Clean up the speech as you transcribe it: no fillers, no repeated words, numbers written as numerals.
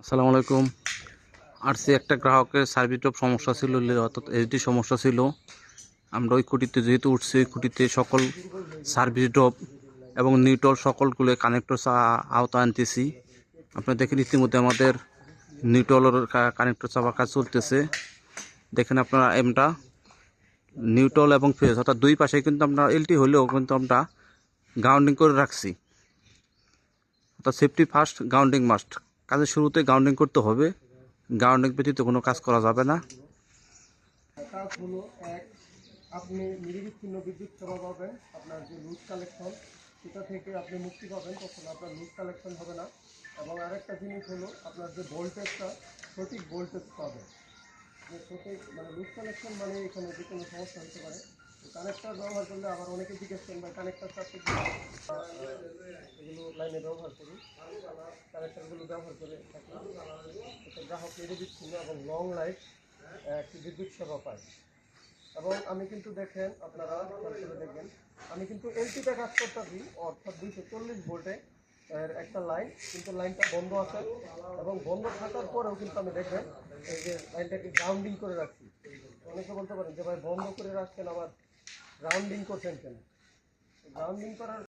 আসসালামু আলাইকুম। আরসি একটা গ্রাহকের সার্ভিস ড্রপ সমস্যা ছিল, অর্থাৎ এইচডি সমস্যা ছিল। আমরা ওই খুঁটিতে যেহেতু উঠছি, ওই খুঁটিতে সকল সার্ভিস ড্রপ এবং নিউট্রাল সকলগুলো কানেক্টর আওতায় আনতেছি। আপনারা দেখেন ইতিমধ্যে আমাদের নিউট্রালের কানেক্টর চাপার কাজ চলতেছে। দেখেন আপনারা এমটা নিউট্রাল এবং ফেজ অর্থাৎ দুই পাশে কিন্তু আমরা এলটি হলেও কিন্তু আমরা গ্রাউন্ডিং করে রাখছি। অর্থাৎ সেফটি ফার্স্ট, গ্রাউন্ডিং মাস্ট। কাজের শুরুতে গ্রাউন্ডিং করতে হবে, গ্রাউন্ডিং ব্যতীত কোনো কাজ করা যাবে না। কাজ হলো এক, আপনি নিরবিচ্ছিন্ন বিদ্যুৎ সেবা পাবেন। আপনার যে লুজ কালেকশন সেটা থেকে আপনি মুক্তি পাবেন, তখন আপনার লুজ কালেকশন হবে না। এবং আরেকটা জিনিস হলো আপনার যে ভোল্টেজটা, সঠিক ভোল্টেজ পাবেন। যে সঠিক মানে লুজ কালেকশন মানে এখানে যে কোনো সমস্যা হতে পারে। কানেক্টার ব্যবহার করলে আবার অনেকে জিজ্ঞেস করেন ভাই কানেক্টার চাপতে এগুলো লাইনে ব্যবহার করি, কানেক্টারগুলো ব্যবহার করে থাকি। এটা গ্রাহক নিরবিচ্ছিন্ন এবং লং লাইফ একটি বিদ্যুৎ সেবা পায়। এবং আমি কিন্তু দেখেন, আপনারা খেয়াল করে দেখবেন, আমি কিন্তু এলটিতে কাজ করতেছি, অর্থাৎ 240 ভোল্টে একটা লাইন, কিন্তু লাইনটা বন্ধ আছে। এবং বন্ধ থাকার পরেও কিন্তু আমি দেখবেন এই যে লাইনটাকে গ্রাউন্ডিং করে রাখছি। অনেকে বলতে পারেন যে ভাই বন্ধ করে রাখছেন, আবার গ্রাউন্ডিং করছেন কেন? গ্রাউন্ডিং করার